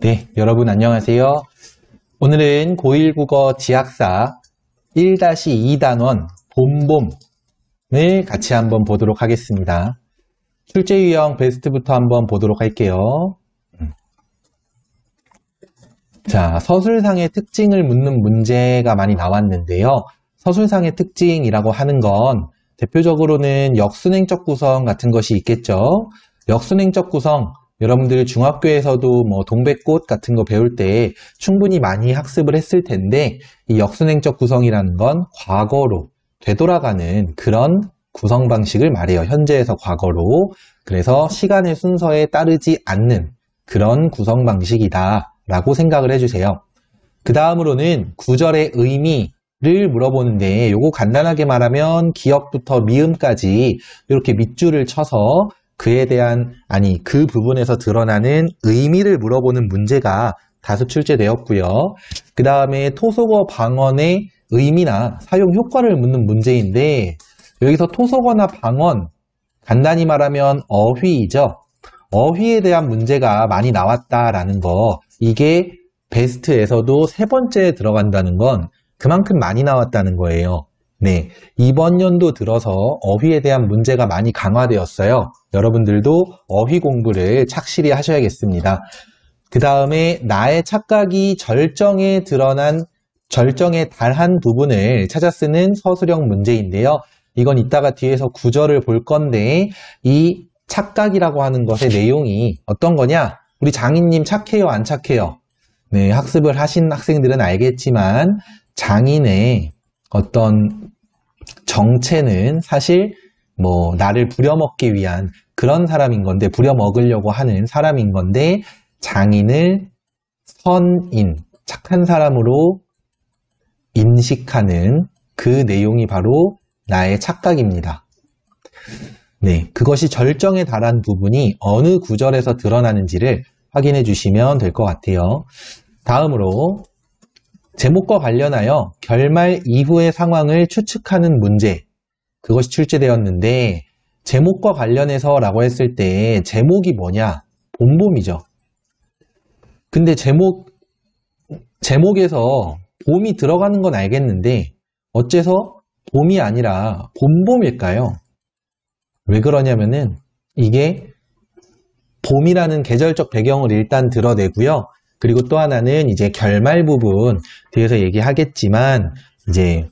네, 여러분 안녕하세요. 오늘은 고1 국어 지학사 1-2단원 봄봄을 같이 한번 보도록 하겠습니다. 출제 유형 베스트부터 한번 보도록 할게요. 자, 서술상의 특징을 묻는 문제가 많이 나왔는데요. 서술상의 특징이라고 하는 건 대표적으로는 역순행적 구성 같은 것이 있겠죠. 역순행적 구성, 여러분들 중학교에서도 동백꽃 같은 거 배울 때 충분히 많이 학습을 했을 텐데, 이 역순행적 구성이라는 건 과거로 되돌아가는 그런 구성 방식을 말해요. 현재에서 과거로. 그래서 시간의 순서에 따르지 않는 그런 구성 방식이다 라고 생각을 해주세요. 그 다음으로는 구절의 의미를 물어보는데, 요거 간단하게 말하면 기역부터 미음까지 이렇게 밑줄을 쳐서 그에 대한, 그 부분에서 드러나는 의미를 물어보는 문제가 다수 출제되었고요. 그 다음에 토속어 방언의 의미나 사용 효과를 묻는 문제인데, 여기서 토속어나 방언, 간단히 말하면 어휘이죠. 어휘에 대한 문제가 많이 나왔다라는 거, 이게 베스트에서도 세 번째에 들어간다는 건 그만큼 많이 나왔다는 거예요. 네, 이번 연도 들어서 어휘에 대한 문제가 많이 강화되었어요. 여러분들도 어휘 공부를 착실히 하셔야겠습니다. 그 다음에 나의 착각이 절정에 달한 부분을 찾아 쓰는 서술형 문제인데요. 이건 이따가 뒤에서 구절을 볼 건데, 이 착각이라고 하는 것의 내용이 어떤 거냐? 우리 장인님 착해요, 안 착해요? 네, 학습을 하신 학생들은 알겠지만 장인의 어떤 정체는 사실 나를 부려먹기 위한 그런 사람인 건데, 부려먹으려고 하는 사람인 건데, 장인을 선인, 착한 사람으로 인식하는 그 내용이 바로 나의 착각입니다. 네, 그것이 절정에 달한 부분이 어느 구절에서 드러나는지를 확인해 주시면 될 것 같아요. 다음으로 제목과 관련하여 결말 이후의 상황을 추측하는 문제, 그것이 출제되었는데, 제목과 관련해서 라고 했을 때 제목이 뭐냐? 봄봄이죠. 근데 제목에서 봄이 들어가는 건 알겠는데 어째서 봄이 아니라 봄봄일까요? 왜 그러냐면은 이게 봄이라는 계절적 배경을 일단 드러내고요. 그리고 또 하나는 이제 결말 부분 뒤에서 얘기하겠지만, 이제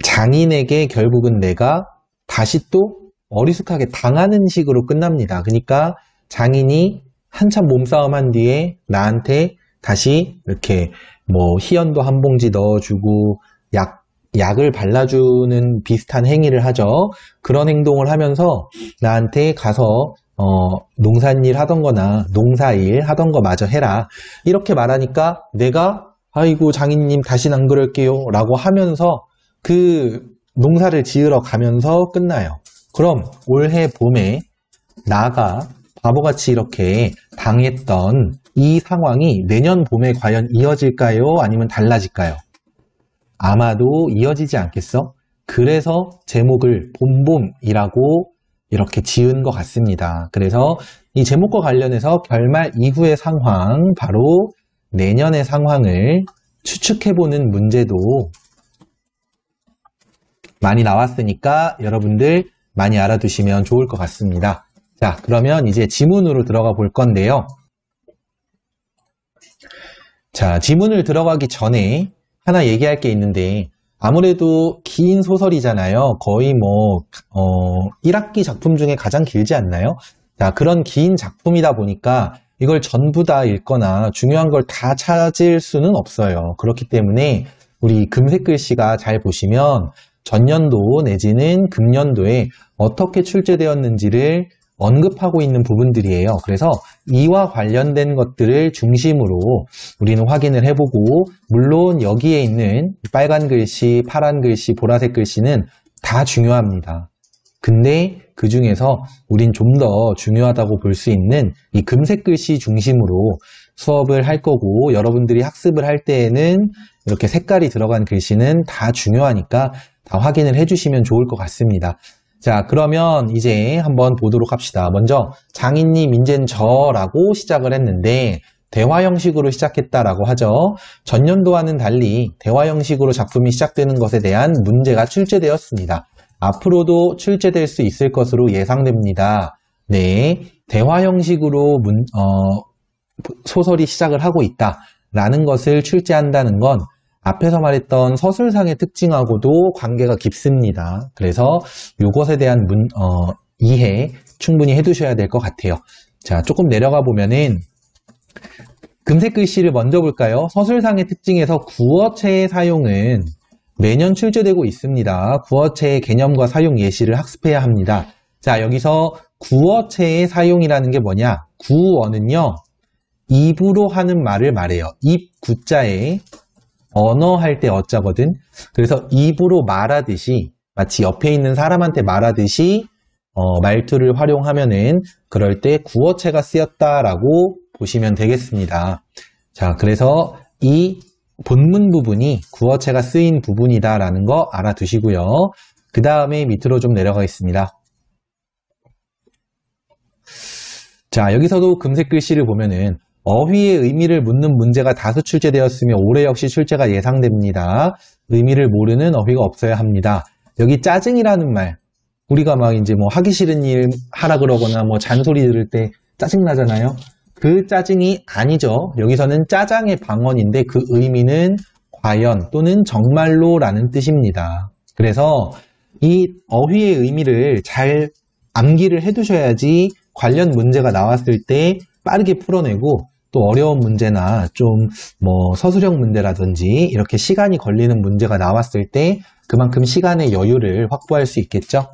장인에게 결국은 내가 다시 또 어리숙하게 당하는 식으로 끝납니다. 그러니까 장인이 한참 몸싸움 한 뒤에 나한테 다시 이렇게 희연도 한 봉지 넣어주고 약을 발라주는 비슷한 행위를 하죠. 그런 행동을 하면서 나한테 가서 농사일 하던 거나 농사일 하던 거 마저 해라, 이렇게 말하니까 내가 아이고 장인님 다신 안 그럴게요 라고 하면서 그 농사를 지으러 가면서 끝나요. 그럼 올해 봄에 나가 바보같이 이렇게 당했던 이 상황이 내년 봄에 과연 이어질까요? 아니면 달라질까요? 아마도 이어지지 않겠어? 그래서 제목을 봄봄이라고 이렇게 지은 것 같습니다. 그래서 이 제목과 관련해서 결말 이후의 상황, 바로 내년의 상황을 추측해보는 문제도 많이 나왔으니까 여러분들 많이 알아두시면 좋을 것 같습니다. 자, 그러면 이제 지문으로 들어가 볼 건데요. 자, 지문을 들어가기 전에 하나 얘기할 게 있는데, 아무래도 긴 소설이잖아요. 거의 1학기 작품 중에 가장 길지 않나요? 자, 그런 긴 작품이다 보니까 이걸 전부 다 읽거나 중요한 걸 다 찾을 수는 없어요. 그렇기 때문에 우리 금색 글씨가 잘 보시면 전년도 내지는 금년도에 어떻게 출제되었는지를 언급하고 있는 부분들이에요. 그래서 이와 관련된 것들을 중심으로 우리는 확인을 해보고, 물론 여기에 있는 빨간 글씨, 파란 글씨, 보라색 글씨는 다 중요합니다. 근데 그 중에서 우린 좀 더 중요하다고 볼 수 있는 이 금색 글씨 중심으로 수업을 할 거고, 여러분들이 학습을 할 때에는 이렇게 색깔이 들어간 글씨는 다 중요하니까 다 확인을 해주시면 좋을 것 같습니다. 자, 그러면 이제 한번 보도록 합시다. 먼저 장인님 인젠 저라고 시작을 했는데 대화 형식으로 시작했다라고 하죠. 전년도와는 달리 대화 형식으로 작품이 시작되는 것에 대한 문제가 출제되었습니다. 앞으로도 출제될 수 있을 것으로 예상됩니다. 네, 대화 형식으로 소설이 시작을 하고 있다라는 것을 출제한다는 건 앞에서 말했던 서술상의 특징하고도 관계가 깊습니다. 그래서 이것에 대한 이해 충분히 해두셔야 될 것 같아요. 자, 조금 내려가 보면은 금색 글씨를 먼저 볼까요? 서술상의 특징에서 구어체의 사용은 매년 출제되고 있습니다. 구어체의 개념과 사용 예시를 학습해야 합니다. 자, 여기서 구어체의 사용이라는 게 뭐냐? 구어는요, 입으로 하는 말을 말해요. 입 구자에 언어 할 때 어자거든. 그래서 입으로 말하듯이 마치 옆에 있는 사람한테 말하듯이 말투를 활용하면은 그럴 때 구어체가 쓰였다라고 보시면 되겠습니다. 자, 그래서 이 본문 부분이 구어체가 쓰인 부분이다라는 거 알아두시고요. 그 다음에 밑으로 좀 내려가겠습니다. 자, 여기서도 금색 글씨를 보면은 어휘의 의미를 묻는 문제가 다수 출제되었으며 올해 역시 출제가 예상됩니다. 의미를 모르는 어휘가 없어야 합니다. 여기 짜증이라는 말, 우리가 막 이제 뭐 하기 싫은 일 하라 그러거나 뭐 잔소리 들을 때 짜증 나잖아요. 그 짜증이 아니죠. 여기서는 짜장의 방언인데 그 의미는 과연 또는 정말로라는 뜻입니다. 그래서 이 어휘의 의미를 잘 암기를 해두셔야지 관련 문제가 나왔을 때 빠르게 풀어내고 또 어려운 문제나 좀 뭐 서술형 문제라든지 이렇게 시간이 걸리는 문제가 나왔을 때 그만큼 시간의 여유를 확보할 수 있겠죠.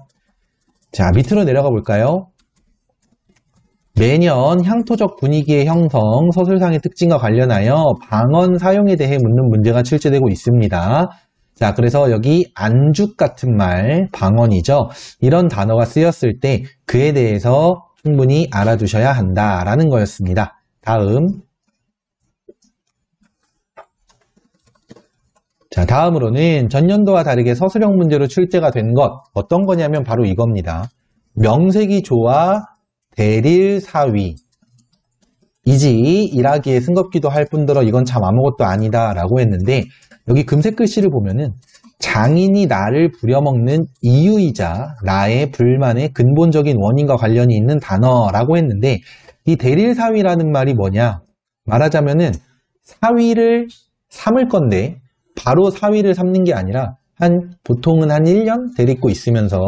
자, 밑으로 내려가 볼까요? 매년 향토적 분위기의 형성, 서술상의 특징과 관련하여 방언 사용에 대해 묻는 문제가 출제되고 있습니다. 자, 그래서 여기 안죽 같은 말, 방언이죠. 이런 단어가 쓰였을 때 그에 대해서 충분히 알아두셔야 한다라는 거였습니다. 다음. 자, 다음으로는 전년도와 다르게 서술형 문제로 출제가 된 것, 어떤 거냐면 바로 이겁니다. 명색이 좋아 대릴사위. 이지 일하기에 승겁기도 할 뿐더러 이건 참 아무것도 아니다 라고 했는데 여기 금색 글씨를 보면은 장인이 나를 부려먹는 이유이자 나의 불만의 근본적인 원인과 관련이 있는 단어라고 했는데 이 대릴사위라는 말이 뭐냐? 말하자면은 사위를 삼을 건데 바로 사위를 삼는 게 아니라 보통은 한 1년 데리고 있으면서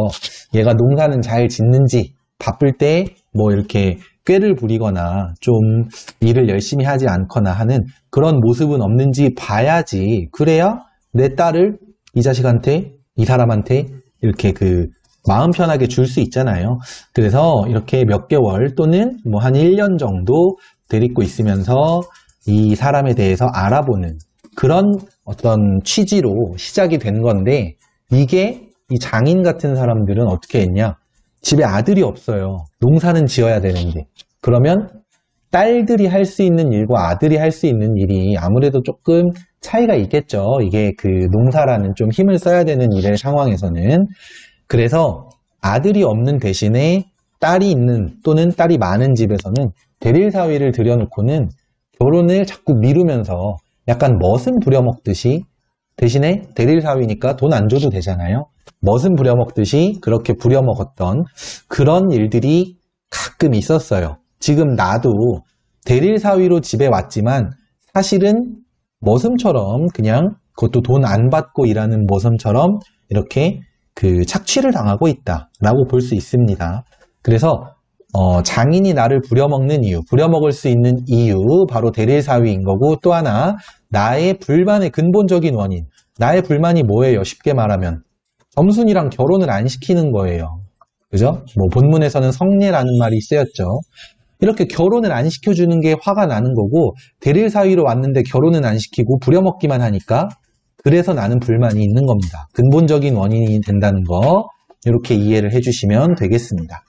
얘가 농사는 잘 짓는지 바쁠 때 뭐 이렇게 꾀를 부리거나 좀 일을 열심히 하지 않거나 하는 그런 모습은 없는지 봐야지. 그래야 내 딸을 이 자식한테, 이 사람한테 이렇게 마음 편하게 줄 수 있잖아요. 그래서 이렇게 몇 개월 또는 뭐 한 1년 정도 데리고 있으면서 이 사람에 대해서 알아보는 그런 어떤 취지로 시작이 된 건데 이게 이 장인 같은 사람들은 어떻게 했냐? 집에 아들이 없어요. 농사는 지어야 되는데. 그러면 딸들이 할 수 있는 일과 아들이 할 수 있는 일이 아무래도 조금 차이가 있겠죠. 이게 농사라는 좀 힘을 써야 되는 일의 상황에서는. 그래서 아들이 없는 대신에 딸이 있는 또는 딸이 많은 집에서는 대릴사위를 들여놓고는 결혼을 자꾸 미루면서 약간 멋은 부려먹듯이 대신에 대릴사위니까 돈 안 줘도 되잖아요. 멋은 부려먹듯이 그렇게 부려먹었던 그런 일들이 가끔 있었어요. 지금 나도 대릴사위로 집에 왔지만 사실은 머슴처럼 그냥 그것도 돈 안 받고 일하는 머슴처럼 이렇게 착취를 당하고 있다라고 볼 수 있습니다. 그래서 장인이 나를 부려먹는 이유, 부려먹을 수 있는 이유 바로 대릴사위인 거고 또 하나 나의 불만의 근본적인 원인, 나의 불만이 뭐예요? 쉽게 말하면 점순이랑 결혼을 안 시키는 거예요. 그죠? 뭐 본문에서는 성례라는 말이 쓰였죠. 이렇게 결혼을 안 시켜주는 게 화가 나는 거고 대릴사위로 왔는데 결혼은 안 시키고 부려먹기만 하니까 그래서 나는 불만이 있는 겁니다. 근본적인 원인이 된다는 거 이렇게 이해를 해주시면 되겠습니다.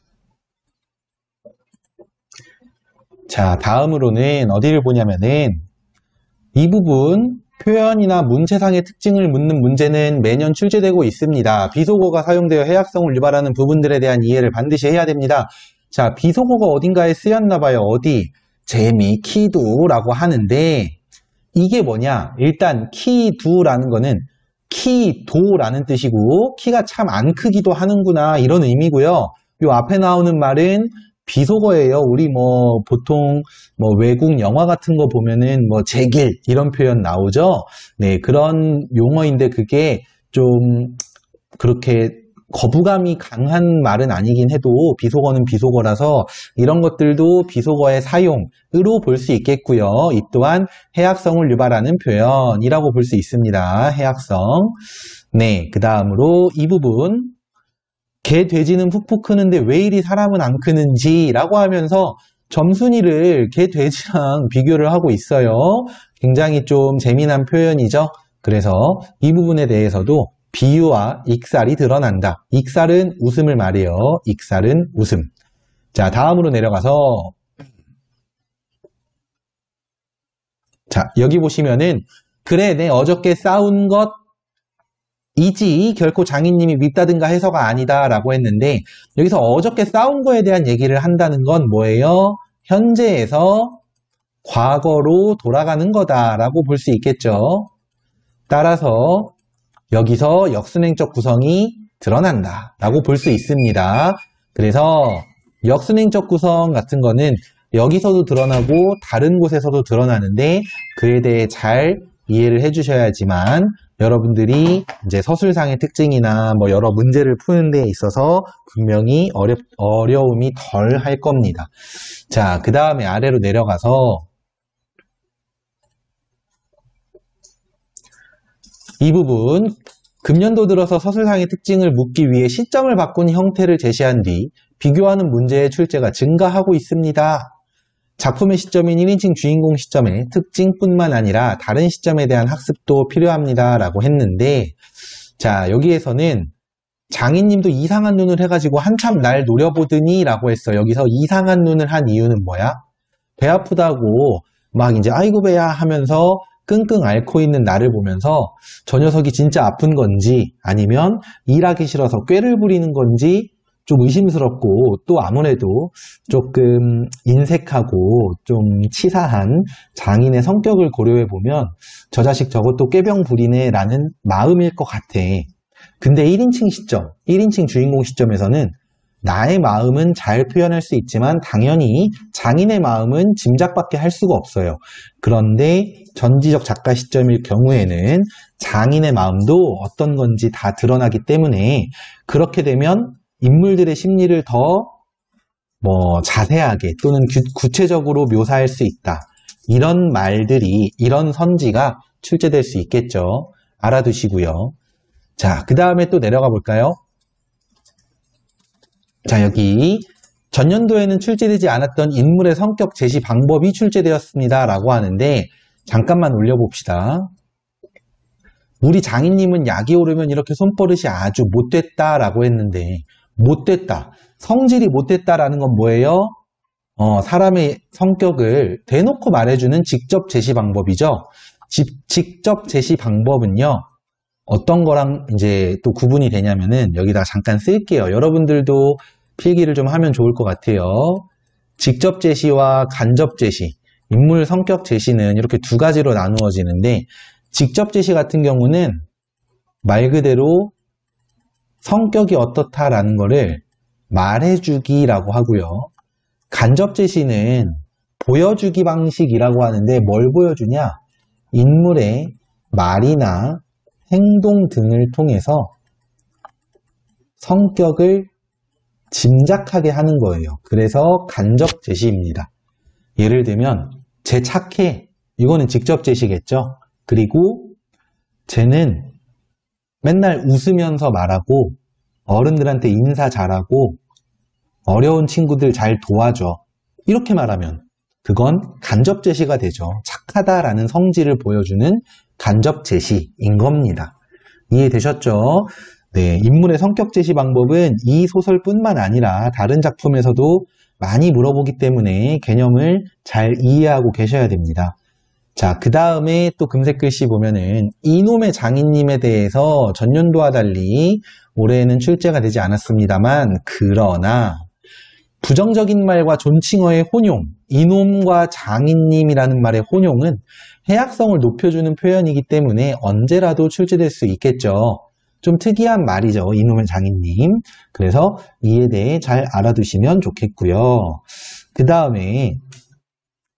자, 다음으로는 어디를 보냐면은 이 부분 표현이나 문체상의 특징을 묻는 문제는 매년 출제되고 있습니다. 비속어가 사용되어 해학성을 유발하는 부분들에 대한 이해를 반드시 해야 됩니다. 자, 비속어가 어딘가에 쓰였나 봐요. 어디? 재미, 키두라고 하는데 이게 뭐냐? 일단 키두라는 거는 키도라는 뜻이고 키가 참 안 크기도 하는구나 이런 의미고요. 요 앞에 나오는 말은 비속어예요. 우리 보통 외국 영화 같은 거 보면은 제길 이런 표현 나오죠. 네, 그런 용어인데 그게 좀 그렇게 거부감이 강한 말은 아니긴 해도 비속어는 비속어라서 이런 것들도 비속어의 사용으로 볼 수 있겠고요. 이 또한 해학성을 유발하는 표현이라고 볼 수 있습니다. 해학성. 네, 그 다음으로 이 부분 개, 돼지는 푹푹 크는데 왜 이리 사람은 안 크는지 라고 하면서 점순이를 개, 돼지랑 비교를 하고 있어요. 굉장히 좀 재미난 표현이죠. 그래서 이 부분에 대해서도 비유와 익살이 드러난다. 익살은 웃음을 말해요. 익살은 웃음. 자, 다음으로 내려가서 자, 여기 보시면은 그래, 내 어저께 싸운 것이지 결코 장인님이 밉다든가 해서가 아니다 라고 했는데 여기서 어저께 싸운 거에 대한 얘기를 한다는 건 뭐예요? 현재에서 과거로 돌아가는 거다라고 볼 수 있겠죠. 따라서 여기서 역순행적 구성이 드러난다 라고 볼 수 있습니다. 그래서 역순행적 구성 같은 거는 여기서도 드러나고 다른 곳에서도 드러나는데 그에 대해 잘 이해를 해주셔야지만 여러분들이 이제 서술상의 특징이나 여러 문제를 푸는 데 있어서 분명히 어려움이 덜 할 겁니다. 자, 그 다음에 아래로 내려가서 이 부분 금년도 들어서 서술상의 특징을 묻기 위해 시점을 바꾼 형태를 제시한 뒤 비교하는 문제의 출제가 증가하고 있습니다. 작품의 시점인 1인칭 주인공 시점의 특징뿐만 아니라 다른 시점에 대한 학습도 필요합니다. 라고 했는데 자, 여기에서는 장인님도 이상한 눈을 해가지고 한참 날 노려보더니 라고 했어. 여기서 이상한 눈을 한 이유는 뭐야? 배 아프다고 막 이제 아이고 배야 하면서 끙끙 앓고 있는 나를 보면서 저 녀석이 진짜 아픈 건지 아니면 일하기 싫어서 꾀를 부리는 건지 좀 의심스럽고 또 아무래도 조금 인색하고 좀 치사한 장인의 성격을 고려해 보면 저 자식 저것도 꾀병 부리네 라는 마음일 것 같아. 근데 1인칭 시점, 1인칭 주인공 시점에서는 나의 마음은 잘 표현할 수 있지만 당연히 장인의 마음은 짐작밖에 할 수가 없어요. 그런데 전지적 작가 시점일 경우에는 장인의 마음도 어떤 건지 다 드러나기 때문에 그렇게 되면 인물들의 심리를 더 자세하게 또는 구체적으로 묘사할 수 있다. 이런 말들이, 이런 선지가 출제될 수 있겠죠. 알아두시고요. 자, 그 다음에 또 내려가 볼까요? 자, 여기 전년도에는 출제되지 않았던 인물의 성격 제시 방법이 출제되었습니다. 라고 하는데 잠깐만 올려봅시다. 우리 장인님은 약이 오르면 이렇게 손버릇이 아주 못됐다 라고 했는데 못됐다. 성질이 못됐다라는 건 뭐예요? 사람의 성격을 대놓고 말해주는 직접 제시 방법이죠. 직접 제시 방법은요. 어떤 거랑 이제 또 구분이 되냐면은 여기다 잠깐 쓸게요. 여러분들도 필기를 좀 하면 좋을 것 같아요. 직접 제시와 간접 제시, 인물 성격 제시는 이렇게 두 가지로 나누어지는데 직접 제시 같은 경우는 말 그대로 성격이 어떻다라는 거를 말해주기라고 하고요. 간접 제시는 보여주기 방식이라고 하는데 뭘 보여주냐? 인물의 말이나 행동 등을 통해서 성격을 짐작하게 하는 거예요. 그래서 간접 제시입니다. 예를 들면 쟤 착해. 이거는 직접 제시겠죠. 그리고 쟤는 맨날 웃으면서 말하고 어른들한테 인사 잘하고 어려운 친구들 잘 도와줘. 이렇게 말하면 그건 간접 제시가 되죠. 착하다라는 성질을 보여주는 간접 제시인 겁니다. 이해되셨죠? 네, 인물의 성격 제시 방법은 이 소설뿐만 아니라 다른 작품에서도 많이 물어보기 때문에 개념을 잘 이해하고 계셔야 됩니다. 자, 그 다음에 또 금색 글씨 보면은 이놈의 장인님에 대해서 전년도와 달리 올해는 출제가 되지 않았습니다만, 그러나 부정적인 말과 존칭어의 혼용, 이놈과 장인님이라는 말의 혼용은 해악성을 높여주는 표현이기 때문에 언제라도 출제될 수 있겠죠. 좀 특이한 말이죠. 이놈의 장인님. 그래서 이에 대해 잘 알아두시면 좋겠고요. 그 다음에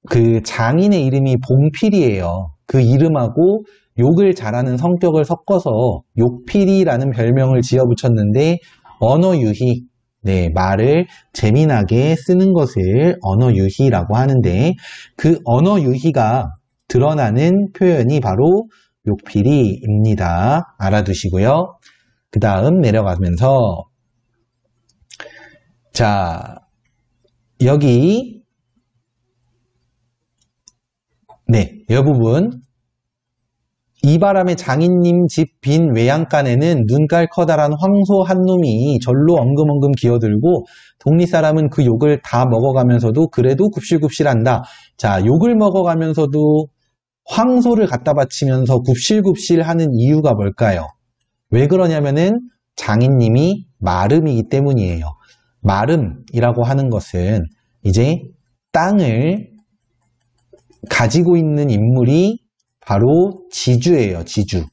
그 장인의 이름이 봉필이에요. 그 이름하고 욕을 잘하는 성격을 섞어서 욕필이라는 별명을 지어붙였는데 언어유희, 네, 말을 재미나게 쓰는 것을 언어유희라고 하는데 그 언어유희가 드러나는 표현이 바로 욕필이입니다. 알아두시고요. 그 다음 내려가면서 자, 여기 네, 이 부분 이바람의 장인님 집 빈 외양간에는 눈깔 커다란 황소 한 놈이 절로 엉금엉금 기어들고 동리 사람은 그 욕을 다 먹어가면서도 그래도 굽실굽실한다. 자, 욕을 먹어가면서도 황소를 갖다 바치면서 굽실굽실하는 이유가 뭘까요? 왜 그러냐면은 장인님이 마름이기 때문이에요. 마름이라고 하는 것은 이제 땅을 가지고 있는 인물이 바로 지주예요, 지주.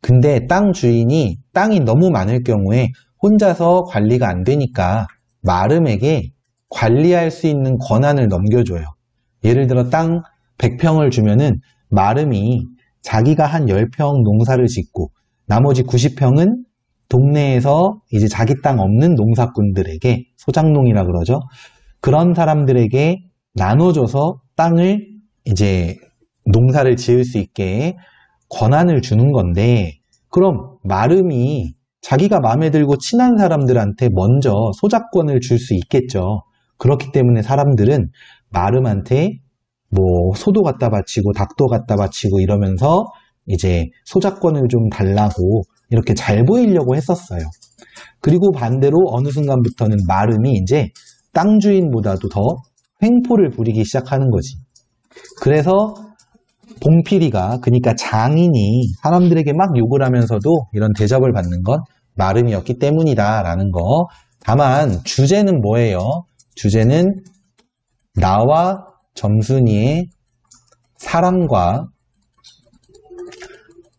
근데 땅 주인이 땅이 너무 많을 경우에 혼자서 관리가 안 되니까 마름에게 관리할 수 있는 권한을 넘겨줘요. 예를 들어 땅 100평을 주면은 마름이 자기가 한 10평 농사를 짓고 나머지 90평은 동네에서 이제 자기 땅 없는 농사꾼들에게, 소작농이라 그러죠. 그런 사람들에게 나눠줘서 땅을 이제 농사를 지을 수 있게 권한을 주는 건데, 그럼 마름이 자기가 마음에 들고 친한 사람들한테 먼저 소작권을 줄 수 있겠죠. 그렇기 때문에 사람들은 마름한테 뭐 소도 갖다 바치고 닭도 갖다 바치고 이러면서 이제 소작권을 좀 달라고 이렇게 잘 보이려고 했었어요. 그리고 반대로 어느 순간부터는 마름이 이제 땅 주인보다도 더 횡포를 부리기 시작하는 거지. 그래서 봉필이가, 그러니까 장인이 사람들에게 막 욕을 하면서도 이런 대접을 받는 건 마름이었기 때문이다 라는 거. 다만 주제는 뭐예요? 주제는 나와 점순이의 사랑과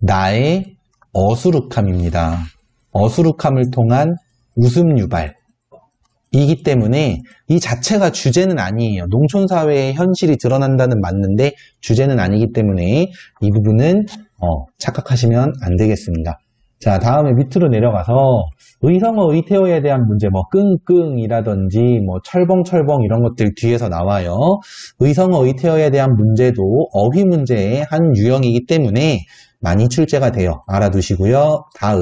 나의 어수룩함입니다. 어수룩함을 통한 웃음 유발. 이기 때문에 이 자체가 주제는 아니에요. 농촌사회의 현실이 드러난다는 맞는데 주제는 아니기 때문에 이 부분은 착각하시면 안 되겠습니다. 자, 다음에 밑으로 내려가서 의성어 의태어에 대한 문제, 뭐 끙끙이라든지 뭐 철벙철벙 이런 것들 뒤에서 나와요. 의성어 의태어에 대한 문제도 어휘 문제의 한 유형이기 때문에 많이 출제가 돼요. 알아두시고요. 다음.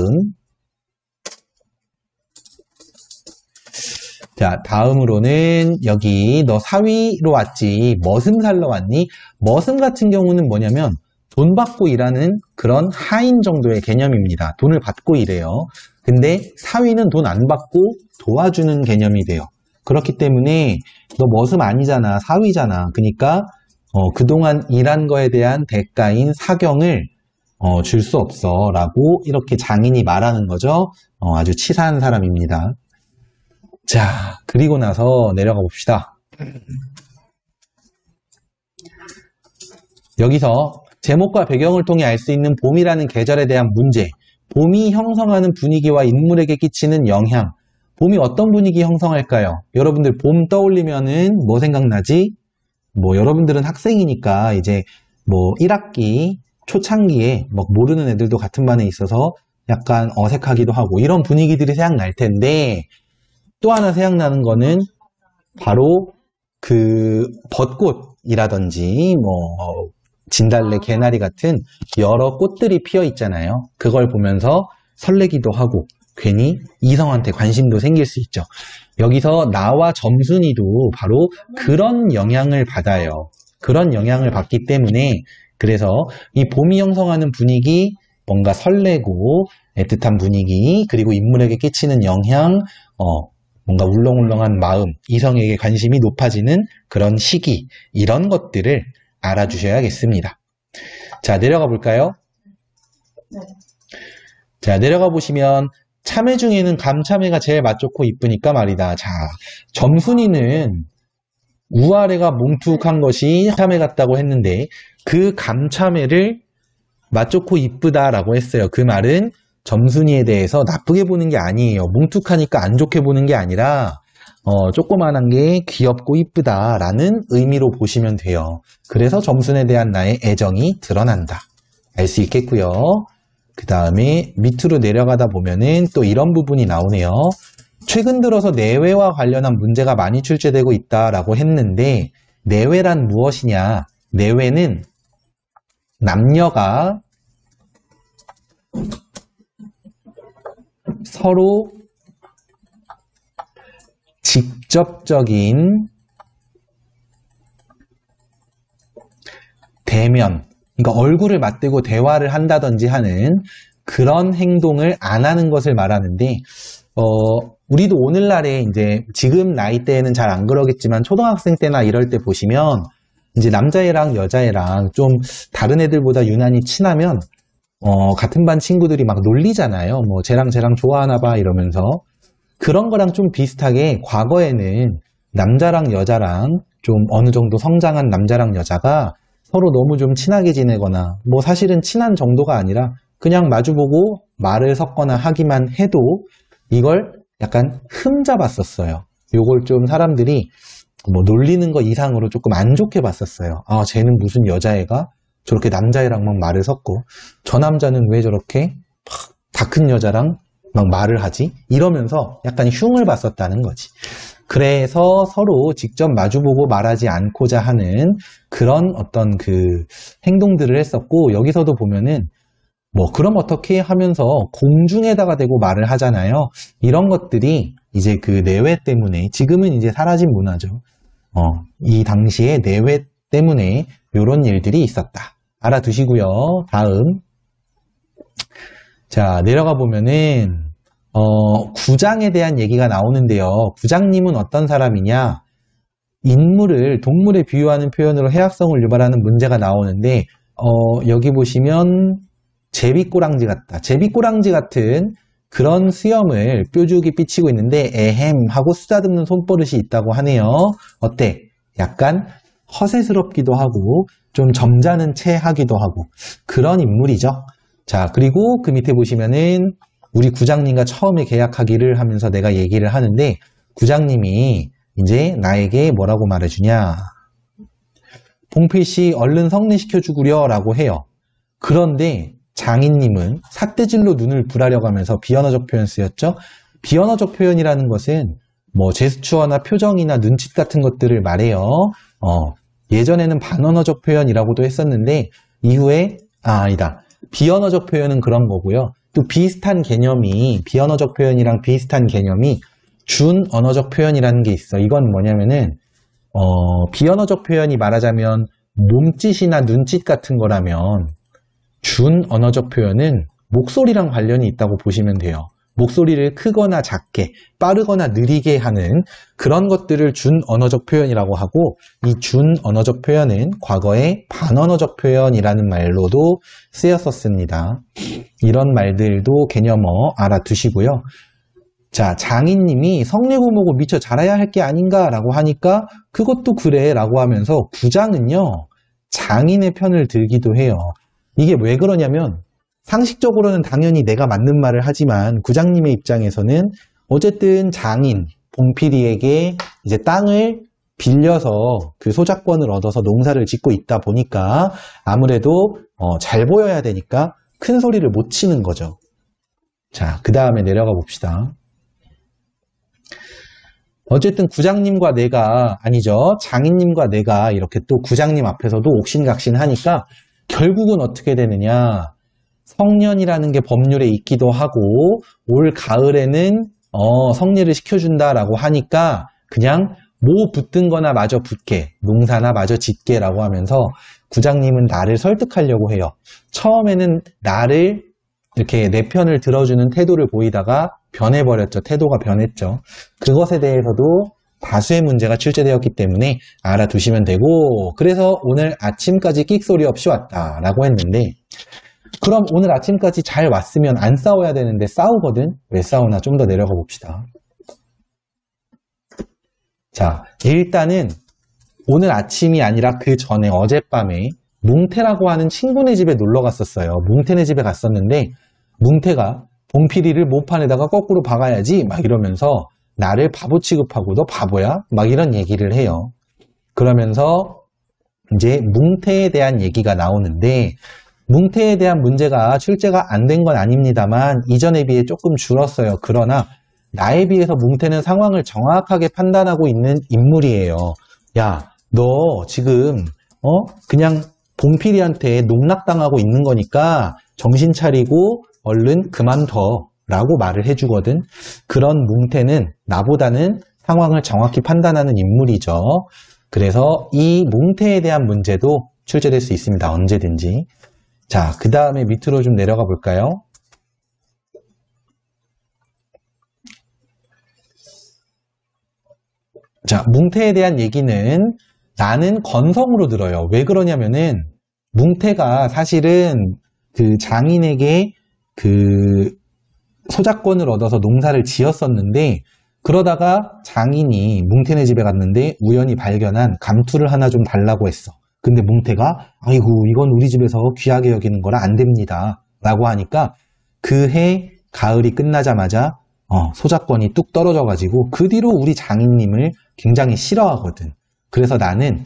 자, 다음으로는 여기 너 사위로 왔지 머슴 살러 왔니? 머슴 같은 경우는 뭐냐면 돈 받고 일하는 그런 하인 정도의 개념입니다. 돈을 받고 일해요. 근데 사위는 돈 안 받고 도와주는 개념이 돼요. 그렇기 때문에 너 머슴 아니잖아, 사위잖아. 그러니까 그동안 일한 거에 대한 대가인 사경을 줄 수 없어 라고 이렇게 장인이 말하는 거죠. 아주 치사한 사람입니다. 자, 그리고 나서 내려가 봅시다. 여기서 제목과 배경을 통해 알 수 있는 봄이라는 계절에 대한 문제, 봄이 형성하는 분위기와 인물에게 끼치는 영향, 봄이 어떤 분위기 형성할까요? 여러분들 봄 떠올리면은 뭐 생각나지? 뭐 여러분들은 학생이니까 이제 뭐 1학기 초창기에 막 모르는 애들도 같은 반에 있어서 약간 어색하기도 하고 이런 분위기들이 생각날 텐데, 또 하나 생각나는 거는 바로 그 벚꽃이라든지 뭐 진달래, 개나리 같은 여러 꽃들이 피어 있잖아요. 그걸 보면서 설레기도 하고 괜히 이성한테 관심도 생길 수 있죠. 여기서 나와 점순이도 바로 그런 영향을 받아요. 그런 영향을 받기 때문에 그래서 이 봄이 형성하는 분위기, 뭔가 설레고 애틋한 분위기, 그리고 인물에게 끼치는 영향, 뭔가 울렁울렁한 마음, 이성에게 관심이 높아지는 그런 시기, 이런 것들을 알아주셔야겠습니다. 자, 내려가 볼까요? 네. 자, 내려가 보시면 참외 중에는 감참외가 제일 맛 좋고 이쁘니까 말이다. 자, 점순이는 우아래가 뭉툭한 것이 참외 같다고 했는데 그 감참외를 맛 좋고 이쁘다라고 했어요. 그 말은 점순이에 대해서 나쁘게 보는 게 아니에요. 뭉툭하니까 안 좋게 보는 게 아니라 조그만한 게 귀엽고 이쁘다라는 의미로 보시면 돼요. 그래서 점순에 대한 나의 애정이 드러난다. 알 수 있겠고요. 그 다음에 밑으로 내려가다 보면은 또 이런 부분이 나오네요. 최근 들어서 내외와 관련한 문제가 많이 출제되고 있다라고 했는데 내외란 무엇이냐? 내외는 남녀가 서로 직접적인 대면, 그러니까 얼굴을 맞대고 대화를 한다든지 하는 그런 행동을 안 하는 것을 말하는데, 우리도 오늘날에 이제 지금 나이대에는 잘 안 그러겠지만 초등학생 때나 이럴 때 보시면 이제 남자애랑 여자애랑 좀 다른 애들보다 유난히 친하면 같은 반 친구들이 막 놀리잖아요. 뭐 쟤랑 좋아하나 봐 이러면서. 그런 거랑 좀 비슷하게 과거에는 남자랑 여자랑 좀 어느 정도 성장한 남자랑 여자가 서로 너무 좀 친하게 지내거나 뭐 사실은 친한 정도가 아니라 그냥 마주보고 말을 섞거나 하기만 해도 이걸 약간 흠잡았었어요. 요걸 좀 사람들이 뭐 놀리는 거 이상으로 조금 안 좋게 봤었어요. 아, 쟤는 무슨 여자애가 저렇게 남자애랑 막 말을 섞고 저 남자는 왜 저렇게 다 큰 여자랑 막 말을 하지? 이러면서 약간 흉을 봤었다는 거지. 그래서 서로 직접 마주보고 말하지 않고자 하는 그런 어떤 그 행동들을 했었고 여기서도 보면은 뭐 그럼 어떻게 하면서 공중에다가 대고 말을 하잖아요. 이런 것들이 이제 그 내외 때문에 지금은 이제 사라진 문화죠. 이 당시에 내외 때문에 이런 일들이 있었다. 알아두시고요. 다음. 자, 내려가 보면은 구장에 대한 얘기가 나오는데요. 구장님은 어떤 사람이냐? 인물을 동물에 비유하는 표현으로 해악성을 유발하는 문제가 나오는데 여기 보시면 제비꼬랑지 같다. 제비꼬랑지 같은 그런 수염을 뾰족이 삐치고 있는데 에헴 하고 쓰다듬는 손버릇이 있다고 하네요. 어때? 약간 허세스럽기도 하고 좀 점잖은 체하기도 하고 그런 인물이죠. 자, 그리고 그 밑에 보시면은 우리 구장님과 처음에 계약하기를 하면서 내가 얘기를 하는데 구장님이 이제 나에게 뭐라고 말해주냐. 봉필씨 얼른 성례시켜주구려 라고 해요. 그런데 장인님은 삿대질로 눈을 불하려고 하면서 비언어적 표현 쓰였죠. 비언어적 표현이라는 것은 뭐 제스처나 표정이나 눈짓 같은 것들을 말해요. 예전에는 반언어적 표현이라고도 했었는데 이후에 아니다. 비언어적 표현은 그런 거고요. 또 비슷한 개념이 비언어적 표현이랑 비슷한 개념이 준언어적 표현이라는 게 있어. 이건 뭐냐면은 비언어적 표현이 말하자면 몸짓이나 눈짓 같은 거라면 준언어적 표현은 목소리랑 관련이 있다고 보시면 돼요. 목소리를 크거나 작게, 빠르거나 느리게 하는 그런 것들을 준언어적 표현이라고 하고 이 준언어적 표현은 과거에 반언어적 표현이라는 말로도 쓰였었습니다. 이런 말들도 개념어 알아두시고요. 자, 장인님이 성례고모고 미처 자라야 할 게 아닌가라고 하니까 그것도 그래 라고 하면서 구장은요. 장인의 편을 들기도 해요. 이게 왜 그러냐면 상식적으로는 당연히 내가 맞는 말을 하지만 구장님의 입장에서는 어쨌든 장인, 봉필이에게 이제 땅을 빌려서 그 소작권을 얻어서 농사를 짓고 있다 보니까 아무래도 잘 보여야 되니까 큰 소리를 못 치는 거죠. 자, 그 다음에 내려가 봅시다. 어쨌든 구장님과 내가 아니죠. 장인님과 내가 이렇게 또 구장님 앞에서도 옥신각신 하니까 결국은 어떻게 되느냐. 성년이라는 게 법률에 있기도 하고 올 가을에는 성례를 시켜준다라고 하니까 그냥 뭐 붙든 거나 마저 붙게 농사나 마저 짓게 라고 하면서 구장님은 나를 설득하려고 해요. 처음에는 나를 이렇게 내 편을 들어주는 태도를 보이다가 변해버렸죠. 태도가 변했죠. 그것에 대해서도 다수의 문제가 출제되었기 때문에 알아두시면 되고, 그래서 오늘 아침까지 끽소리 없이 왔다라고 했는데, 그럼 오늘 아침까지 잘 왔으면 안 싸워야 되는데 싸우거든? 왜 싸우나 좀 더 내려가 봅시다. 자, 일단은 오늘 아침이 아니라 그 전에 어젯밤에 뭉태라고 하는 친구네 집에 놀러 갔었어요. 뭉태네 집에 갔었는데 뭉태가 봉필이를 모판에다가 거꾸로 박아야지 막 이러면서 나를 바보 취급하고 너 바보야? 막 이런 얘기를 해요. 그러면서 이제 뭉태에 대한 얘기가 나오는데 뭉태에 대한 문제가 출제가 안 된 건 아닙니다만 이전에 비해 조금 줄었어요. 그러나 나에 비해서 뭉태는 상황을 정확하게 판단하고 있는 인물이에요. 야, 너 지금 그냥 봉필이한테 농락당하고 있는 거니까 정신 차리고 얼른 그만둬 라고 말을 해주거든. 그런 뭉태는 나보다는 상황을 정확히 판단하는 인물이죠. 그래서 이 뭉태에 대한 문제도 출제될 수 있습니다. 언제든지. 자, 그 다음에 밑으로 좀 내려가 볼까요? 자, 뭉태에 대한 얘기는 나는 건성으로 들어요. 왜 그러냐면은 뭉태가 사실은 그 장인에게 그 소작권을 얻어서 농사를 지었었는데 그러다가 장인이 뭉태네 집에 갔는데 우연히 발견한 감투를 하나 좀 달라고 했어. 근데 뭉태가 아이고 이건 우리 집에서 귀하게 여기는 거라 안 됩니다 라고 하니까 그 해 가을이 끝나자마자 소작권이 뚝 떨어져가지고 그 뒤로 우리 장인님을 굉장히 싫어하거든. 그래서 나는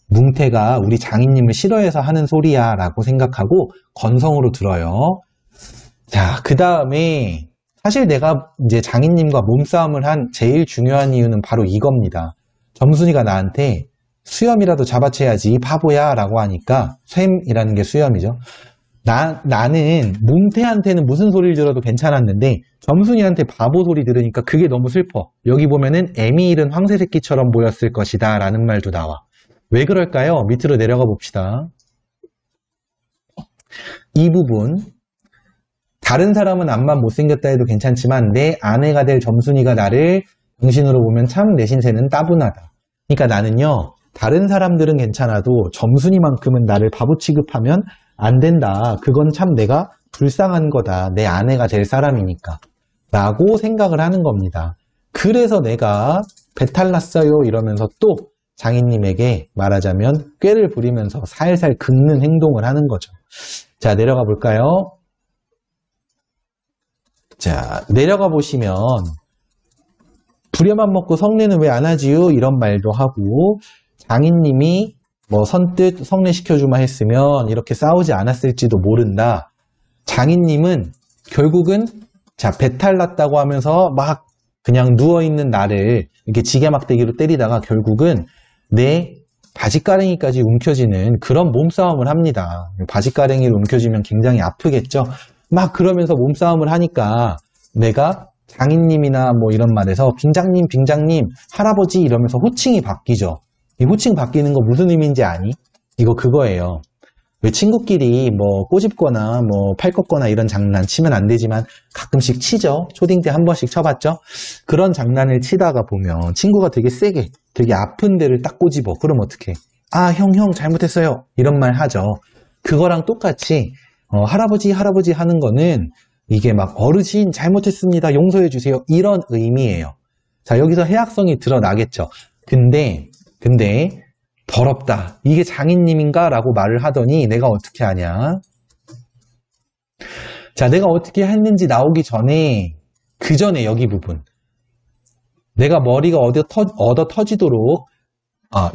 뭉태가 우리 장인님을 싫어해서 하는 소리야 라고 생각하고 건성으로 들어요. 자, 그 다음에 사실 내가 이제 장인님과 몸싸움을 한 제일 중요한 이유는 바로 이겁니다. 점순이가 나한테 수염이라도 잡아채야지 바보야 라고 하니까 쇬이라는 게 수염이죠. 나는 뭉태한테는 무슨 소리를 들어도 괜찮았는데 점순이한테 바보 소리 들으니까 그게 너무 슬퍼. 여기 보면은 애미 잃은 황새새끼처럼 보였을 것이다 라는 말도 나와. 왜 그럴까요? 밑으로 내려가 봅시다. 이 부분 다른 사람은 앞만 못생겼다 해도 괜찮지만 내 아내가 될 점순이가 나를 정신으로 보면 참 내 신세는 따분하다. 그러니까 나는요. 다른 사람들은 괜찮아도 점순이만큼은 나를 바보 취급하면 안 된다. 그건 참 내가 불쌍한 거다. 내 아내가 될 사람이니까. 라고 생각을 하는 겁니다. 그래서 내가 배탈 났어요 이러면서 또 장인님에게 말하자면 꾀를 부리면서 살살 긁는 행동을 하는 거죠. 자, 내려가 볼까요? 자, 내려가 보시면 부려만 먹고 성례는 왜 안 하지요? 이런 말도 하고 장인님이 뭐 선뜻 성례 시켜주마 했으면 이렇게 싸우지 않았을지도 모른다. 장인님은 결국은 자 배탈 났다고 하면서 막 그냥 누워있는 나를 이렇게 지게막대기로 때리다가 결국은 내 바지가랭이까지 움켜쥐는 그런 몸싸움을 합니다. 바지가랭이를 움켜쥐면 굉장히 아프겠죠. 막 그러면서 몸싸움을 하니까 내가 장인님이나 뭐 이런 말에서 빙장님, 빙장님, 할아버지 이러면서 호칭이 바뀌죠. 이 호칭 바뀌는 거 무슨 의미인지 아니? 이거 그거예요. 왜 친구끼리 뭐 꼬집거나 뭐 팔 꺾거나 이런 장난 치면 안 되지만 가끔씩 치죠. 초딩 때 한 번씩 쳐봤죠. 그런 장난을 치다가 보면 친구가 되게 세게 되게 아픈 데를 딱 꼬집어. 그럼 어떡해? 아, 형 잘못했어요. 이런 말 하죠. 그거랑 똑같이 할아버지 하는 거는 이게 막 어르신 잘못했습니다. 용서해 주세요. 이런 의미예요. 자, 여기서 해악성이 드러나겠죠. 근데 더럽다. 이게 장인님인가? 라고 말을 하더니 내가 어떻게 하냐? 자, 내가 어떻게 했는지 나오기 전에 그 전에 여기 부분 내가 머리가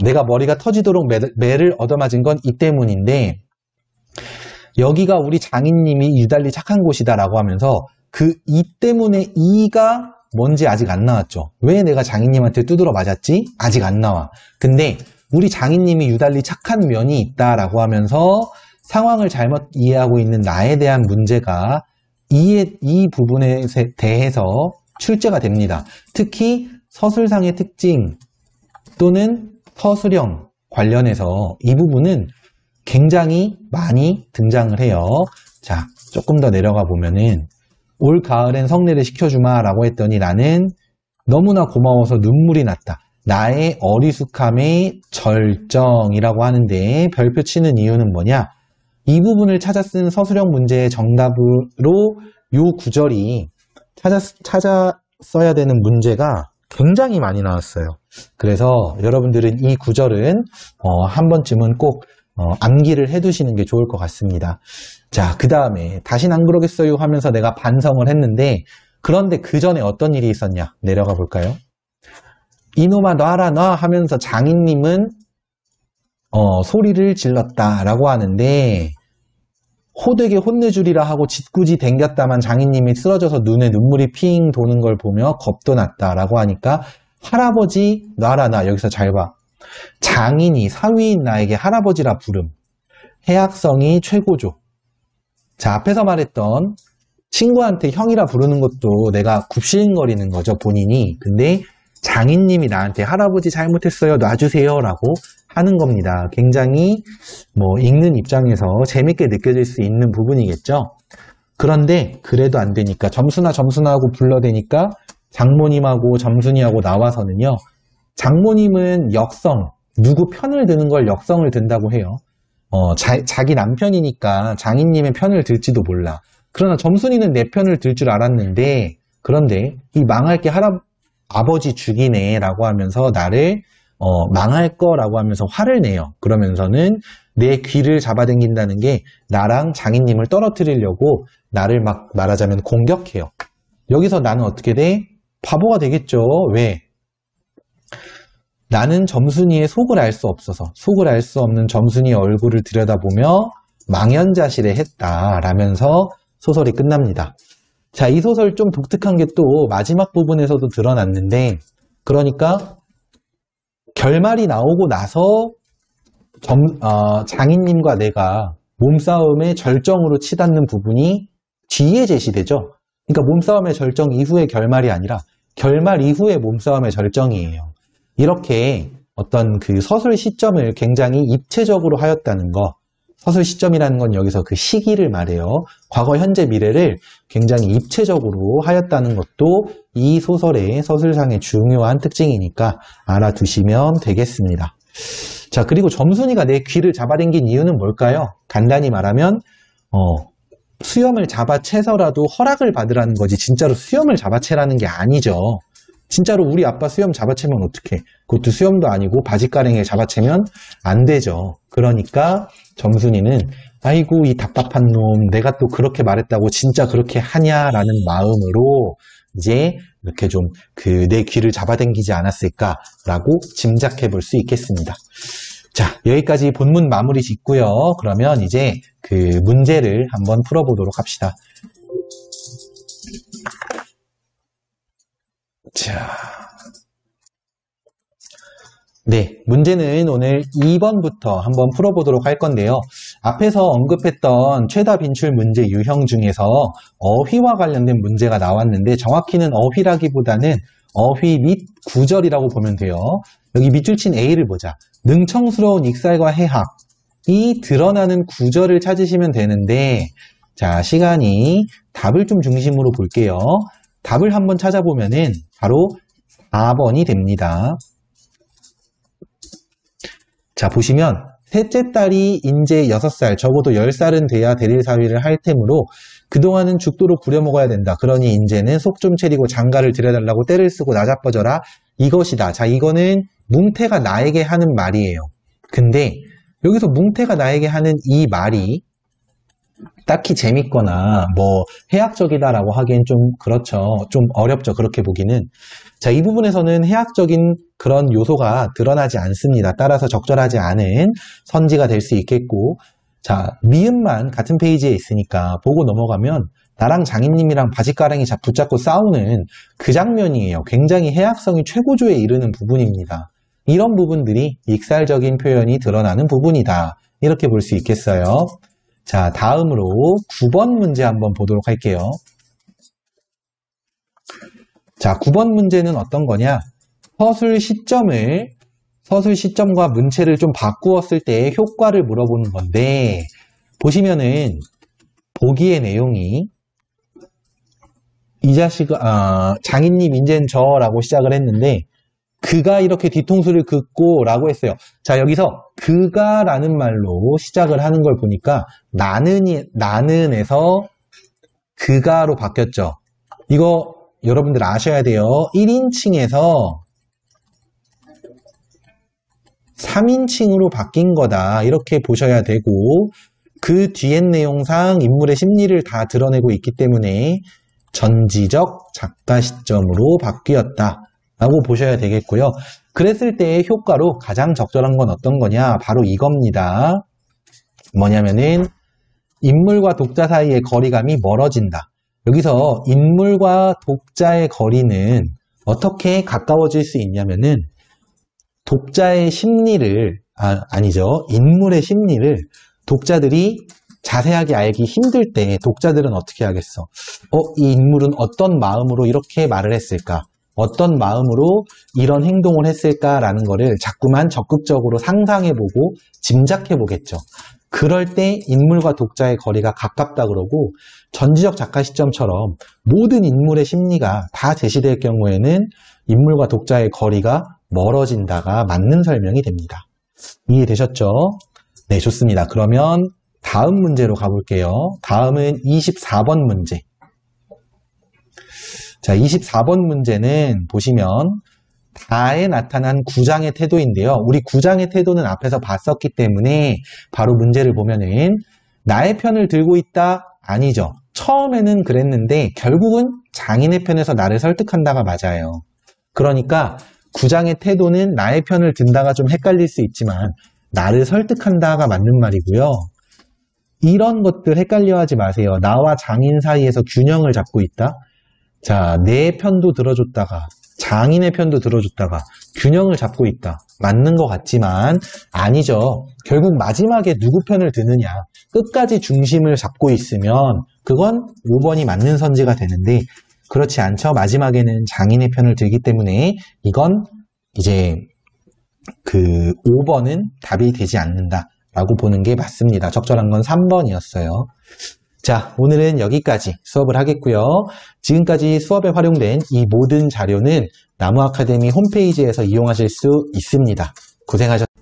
내가 머리가 터지도록 매를 얻어맞은 건 이 때문인데 여기가 우리 장인님이 유달리 착한 곳이다 라고 하면서 그 이 때문에 이가 뭔지 아직 안 나왔죠. 왜 내가 장인님한테 두드러 맞았지? 아직 안 나와. 근데 우리 장인님이 유달리 착한 면이 있다라고 하면서 상황을 잘못 이해하고 있는 나에 대한 문제가 이 부분에 대해서 출제가 됩니다. 특히 서술상의 특징 또는 서술형 관련해서 이 부분은 굉장히 많이 등장을 해요. 자, 조금 더 내려가 보면은 올 가을엔 성례를 시켜주마 라고 했더니 나는 너무나 고마워서 눈물이 났다. 나의 어리숙함의 절정이라고 하는데 별표 치는 이유는 뭐냐? 이 부분을 찾아 쓴 서술형 문제의 정답으로 이 구절이 찾아 써야 되는 문제가 굉장히 많이 나왔어요. 그래서 여러분들은 이 구절은 한 번쯤은 꼭 암기를 해두시는 게 좋을 것 같습니다. 자, 그 다음에 다신 안 그러겠어요 하면서 내가 반성을 했는데 그런데 그 전에 어떤 일이 있었냐? 내려가 볼까요? 이놈아 놔라 놔 하면서 장인님은 소리를 질렀다라고 하는데 호되게 혼내주리라 하고 짓궂이 댕겼다만 장인님이 쓰러져서 눈에 눈물이 핑 도는 걸 보며 겁도 났다라고 하니까 할아버지 놔라 놔. 여기서 잘 봐. 장인이 사위인 나에게 할아버지라 부름. 해악성이 최고죠. 자, 앞에서 말했던 친구한테 형이라 부르는 것도 내가 굽신거리는 거죠, 본인이. 근데 장인님이 나한테 할아버지 잘못했어요, 놔주세요 라고 하는 겁니다. 굉장히 읽는 입장에서 재밌게 느껴질 수 있는 부분이겠죠. 그런데 그래도 안 되니까 점순아 하고 불러대니까 장모님하고 점순이하고 나와서는요. 장모님은 역성, 누구 편을 드는 걸 역성을 든다고 해요. 자기 남편이니까 장인님의 편을 들지도 몰라. 그러나 점순이는 내 편을 들 줄 알았는데 그런데 이 망할 게 아버지 죽이네 라고 하면서 나를 망할 거라고 하면서 화를 내요. 그러면서는 내 귀를 잡아당긴다는 게 나랑 장인님을 떨어뜨리려고 나를 막 말하자면 공격해요. 여기서 나는 어떻게 돼? 바보가 되겠죠. 왜? 나는 점순이의 속을 알 수 없어서 속을 알 수 없는 점순이의 얼굴을 들여다보며 망연자실해 했다 라면서 소설이 끝납니다. 자, 이 소설 좀 독특한 게 또 마지막 부분에서도 드러났는데 그러니까 결말이 나오고 나서 장인님과 내가 몸싸움의 절정으로 치닫는 부분이 뒤에 제시되죠. 그러니까 몸싸움의 절정 이후의 결말이 아니라 결말 이후의 몸싸움의 절정이에요. 이렇게 어떤 그 서술 시점을 굉장히 입체적으로 하였다는 거. 서술 시점이라는 건 여기서 그 시기를 말해요. 과거, 현재, 미래를 굉장히 입체적으로 하였다는 것도 이 소설의 서술상의 중요한 특징이니까 알아두시면 되겠습니다. 자, 그리고 점순이가 내 귀를 잡아당긴 이유는 뭘까요? 간단히 말하면 수염을 잡아채서라도 허락을 받으라는 거지 진짜로 수염을 잡아채라는 게 아니죠. 진짜로 우리 아빠 수염 잡아채면 어떡해? 그것도 수염도 아니고 바지가랭이에 잡아채면 안 되죠. 그러니까 점순이는 아이고 이 답답한 놈 내가 또 그렇게 말했다고 진짜 그렇게 하냐라는 마음으로 이제 이렇게 좀 내 귀를 잡아당기지 않았을까라고 짐작해 볼 수 있겠습니다. 자, 여기까지 본문 마무리 짓고요. 그러면 이제 그 문제를 한번 풀어보도록 합시다. 자, 네, 문제는 오늘 2번부터 한번 풀어보도록 할 건데요. 앞에서 언급했던 최다 빈출 문제 유형 중에서 어휘와 관련된 문제가 나왔는데 정확히는 어휘라기보다는 어휘 및 구절이라고 보면 돼요. 여기 밑줄 친 A를 보자. 능청스러운 익살과 해학이 드러나는 구절을 찾으시면 되는데 자, 시간이 답을 좀 중심으로 볼게요. 답을 한번 찾아보면은 바로 4번이 됩니다. 자, 보시면 셋째 딸이 인제 6살, 적어도 10살은 돼야 대릴사위를 할 테므로 그동안은 죽도록 부려먹어야 된다. 그러니 인제는 속 좀 차리고 장가를 들여달라고 떼를 쓰고 나자빠져라. 이것이다. 자, 이거는 뭉태가 나에게 하는 말이에요. 근데 여기서 뭉태가 나에게 하는 이 말이 딱히 재밌거나 해학적이다라고 하기엔 좀 그렇죠. 좀 어렵죠. 그렇게 보기는. 자, 이 부분에서는 해학적인 그런 요소가 드러나지 않습니다. 따라서 적절하지 않은 선지가 될 수 있겠고 자, 미음만 같은 페이지에 있으니까 보고 넘어가면 나랑 장인님이랑 바지가랑이 붙잡고 싸우는 그 장면이에요. 굉장히 해학성이 최고조에 이르는 부분입니다. 이런 부분들이 익살적인 표현이 드러나는 부분이다. 이렇게 볼 수 있겠어요. 자, 다음으로 9번 문제 한번 보도록 할게요. 자, 9번 문제는 어떤 거냐? 서술 시점과 문체를 좀 바꾸었을 때 효과를 물어보는 건데 보시면은 보기의 내용이 이 자식 장인님 인젠 저라고 시작을 했는데 그가 이렇게 뒤통수를 긋고 라고 했어요. 자, 여기서 그가 라는 말로 시작을 하는 걸 보니까 나는에서 그가로 바뀌었죠. 이거 여러분들 아셔야 돼요. 1인칭에서 3인칭으로 바뀐 거다. 이렇게 보셔야 되고 그 뒤엔 내용상 인물의 심리를 다 드러내고 있기 때문에 전지적 작가 시점으로 바뀌었다. 라고 보셔야 되겠고요. 그랬을 때의 효과로 가장 적절한 건 어떤 거냐? 바로 이겁니다. 뭐냐면은 인물과 독자 사이의 거리감이 멀어진다. 여기서 인물과 독자의 거리는 어떻게 가까워질 수 있냐면은 독자의 심리를, 아니죠. 인물의 심리를 독자들이 자세하게 알기 힘들 때 독자들은 어떻게 하겠어? 이 인물은 어떤 마음으로 이렇게 말을 했을까? 어떤 마음으로 이런 행동을 했을까라는 거를 자꾸만 적극적으로 상상해보고 짐작해보겠죠. 그럴 때 인물과 독자의 거리가 가깝다 그러고 전지적 작가 시점처럼 모든 인물의 심리가 다 제시될 경우에는 인물과 독자의 거리가 멀어진다가 맞는 설명이 됩니다. 이해되셨죠? 네, 좋습니다. 그러면 다음 문제로 가볼게요. 다음은 24번 문제. 자, 24번 문제는 보시면 다에 나타난 구장의 태도인데요. 우리 구장의 태도는 앞에서 봤었기 때문에 바로 문제를 보면은 나의 편을 들고 있다? 아니죠. 처음에는 그랬는데 결국은 장인의 편에서 나를 설득한다가 맞아요. 그러니까 구장의 태도는 나의 편을 든다가 좀 헷갈릴 수 있지만 나를 설득한다가 맞는 말이고요. 이런 것들 헷갈려하지 마세요. 나와 장인 사이에서 균형을 잡고 있다? 자, 내 편도 들어줬다가 장인의 편도 들어줬다가 균형을 잡고 있다. 맞는 것 같지만 아니죠. 결국 마지막에 누구 편을 드느냐. 끝까지 중심을 잡고 있으면 그건 5번이 맞는 선지가 되는데 그렇지 않죠. 마지막에는 장인의 편을 들기 때문에 이건 이제 그 5번은 답이 되지 않는다라고 보는 게 맞습니다. 적절한 건 3번이었어요. 자, 오늘은 여기까지 수업을 하겠고요. 지금까지 수업에 활용된 이 모든 자료는 나무 아카데미 홈페이지에서 이용하실 수 있습니다. 고생하셨습니다.